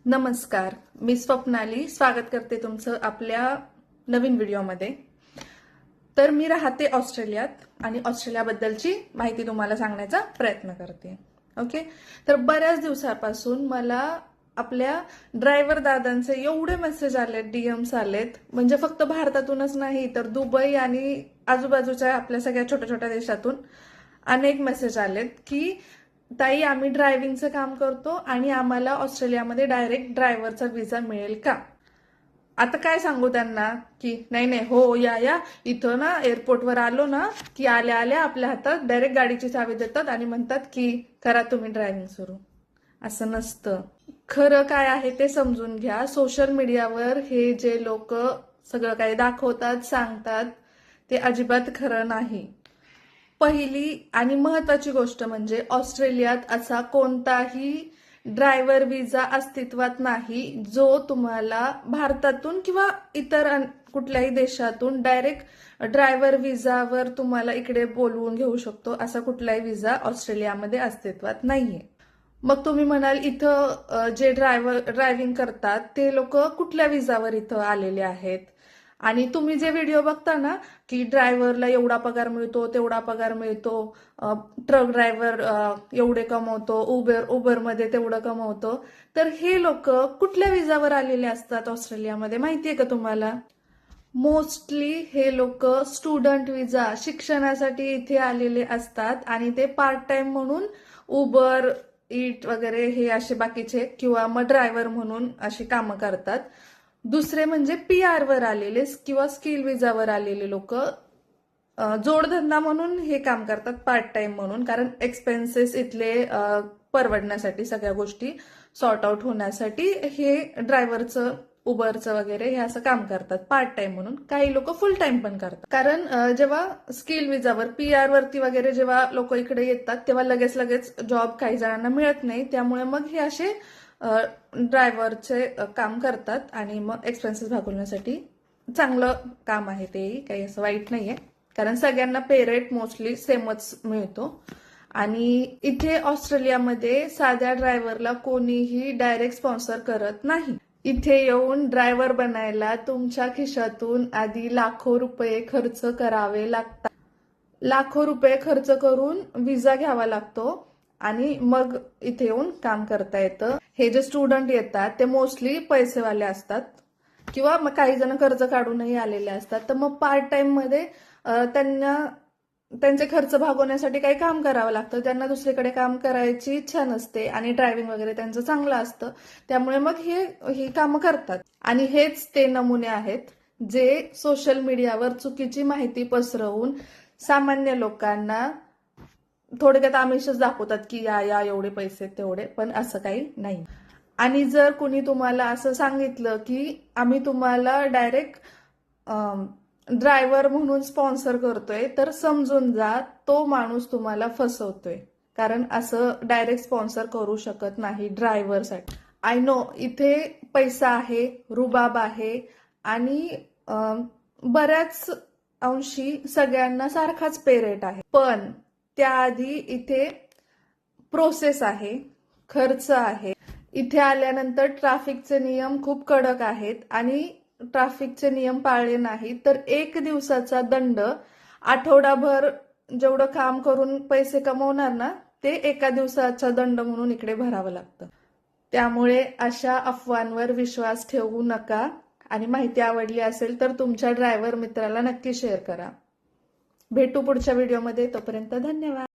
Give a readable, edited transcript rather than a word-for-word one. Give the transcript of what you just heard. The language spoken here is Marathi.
नमस्कार, मी स्वप्नाली स्वागत करते तुमचं आपल्या नवीन व्हिडिओमध्ये। तर मी राहते ऑस्ट्रेलियात आणि ऑस्ट्रेलियाबद्दलची माहिती तुम्हाला सांगण्याचा प्रयत्न करते। ओके, तर बऱ्याच दिवसापासून मला आपल्या ड्रायव्हर दादांचे एवढे मेसेज आलेत, डीएम्स आलेत, म्हणजे फक्त भारतातूनच नाही तर दुबई आणि आजूबाजूच्या आपल्या सगळ्या छोट्या छोट्या देशातून अनेक मेसेज आलेत की ताई आम्ही ड्रायव्हिंगचं काम करतो आणि आम्हाला ऑस्ट्रेलियामध्ये डायरेक्ट ड्रायव्हरचा व्हिसा मिळेल का। आता काय सांगू त्यांना की नाही नाही हो या इथं ना एअरपोर्टवर आलो ना की आल्या आल्या आपल्या हातात डायरेक्ट गाडीची चावी देतात आणि म्हणतात की करा तुम्ही ड्रायव्हिंग सुरू। असं नसतं। खरं काय आहे ते समजून घ्या। सोशल मीडियावर हे जे लोक सगळं काही दाखवतात सांगतात ते अजिबात खरं नाही। पहिली आणि महत्त्वाची गोष्ट म्हणजे ऑस्ट्रेलियात असा कोणताही ड्रायव्हर व्हिसा अस्तित्वात नाही जो तुम्हाला भारतातून किंवा इतर कुठल्याही देशातून डायरेक्ट ड्रायव्हर व्हिसावर तुम्हाला इकडे बोलवून घेऊ शकतो। असा कुठलाही व्हिसा ऑस्ट्रेलियामध्ये अस्तित्वात नाहीये। मग तुम्ही म्हणाल इथं जे ड्रायव्हिंग करतात ते लोक कुठल्या व्हिसावर इथं आलेले आहेत आणि तुम्ही जे व्हिडिओ बघता ना की ड्रायव्हरला एवढा पगार मिळतो तेवढा पगार मिळतो, ट्रक ड्रायव्हर एवढे कमवतो, उबरमध्ये तेवढं कमवतो, तर हे लोक कुठल्या व्हिसावर आलेले असतात ऑस्ट्रेलियामध्ये माहितीये का तुम्हाला? मोस्टली हे लोक स्टुडंट व्हिसा शिक्षणासाठी इथे आलेले असतात आणि ते पार्ट टाइम म्हणून उबर ईट वगैरे हे असे बाकीचे किंवा मग ड्रायव्हर म्हणून अशी कामं करतात। दुसरे म्हणजे PR वर आलेले किंवा स्किल व्हिसावर आलेले लोक जोडधंदा म्हणून हे काम करतात पार्ट टाइम म्हणून, कारण एक्सपेन्सेस इथले परवडण्यासाठी सगळ्या गोष्टी सॉर्ट आउट होण्यासाठी हे ड्रायव्हरचं उबरचं वगैरे हे असं काम करतात पार्ट टाइम म्हणून। काही लोक फुल टाइम पण करतात, कारण जेव्हा स्किल व्हिसावर PR वरती वगैरे जेव्हा लोक इकडे येतात तेव्हा लगेच जॉब काही जणांना मिळत नाही, त्यामुळे मग हे असे ड्रायव्हरचे काम करतात आणि मग एक्सपेन्सेस भागवण्यासाठी चांगलं काम आहे ते, काही असं वाईट नाहीये, कारण सगळ्यांना पे रेट मोस्टली सेमच मिळतो। आणि इथे ऑस्ट्रेलियामध्ये साध्या ड्रायव्हरला कोणीही डायरेक्ट स्पॉन्सर करत नाही। इथे येऊन ड्रायव्हर बनायला तुमच्या खिशातून आधी लाखो रुपये खर्च करावे लागतात। लाखो रुपये खर्च करून व्हिसा घ्यावा लागतो आणि मग इथे येऊन काम करता येतं। हे जे स्टुडंट येतात ते मोस्टली पैसेवाले असतात किंवा मग काही जण कर्ज काढूनही आलेले असतात, तर मग पार्ट टाइम मध्ये त्यांना त्यांचे खर्च भागवण्यासाठी काही काम करावं लागतं, त्यांना दुसरीकडे काम करायची इच्छा नसते आणि ड्रायव्हिंग वगैरे त्यांचं चांगलं असतं, त्यामुळे मग ही कामं करतात। आणि हेच ते नमुने आहेत जे सोशल मीडियावर चुकीची माहिती पसरवून सामान्य लोकांना थोडक्यात आमिषच दाखवतात की या एवढे पैसे तेवढे, पण असं काही नाही। आणि जर कुणी तुम्हाला असं सांगितलं की आम्ही तुम्हाला डायरेक्ट ड्रायव्हर म्हणून स्पॉन्सर करतोय, तर समजून जा तो माणूस तुम्हाला फसवतोय, कारण असं डायरेक्ट स्पॉन्सर करू शकत नाही ड्रायव्हरसाठी। आय नो इथे पैसा आहे, रुबाब आहे आणि बऱ्याच अंशी सगळ्यांना सारखाच पे रेट आहे, पण त्याआधी इथे प्रोसेस आहे, खर्च आहे। इथे आल्यानंतर ट्रॅफिकचे नियम खूप कडक आहेत आणि ट्रॅफिकचे नियम पाळले नाही तर 1 दिवसाचा दंड, आठवडाभर जेवढं काम करून पैसे कमवणार ना ते 1 दिवसाचा दंड म्हणून इकडे भरावं लागतं। त्यामुळे अशा अफवांवर विश्वास ठेवू नका आणि माहिती आवडली असेल तर तुमच्या ड्रायव्हर मित्राला नक्की शेअर करा। भेटू पुढच्या व्हिडिओमध्ये, तोपर्यंत धन्यवाद।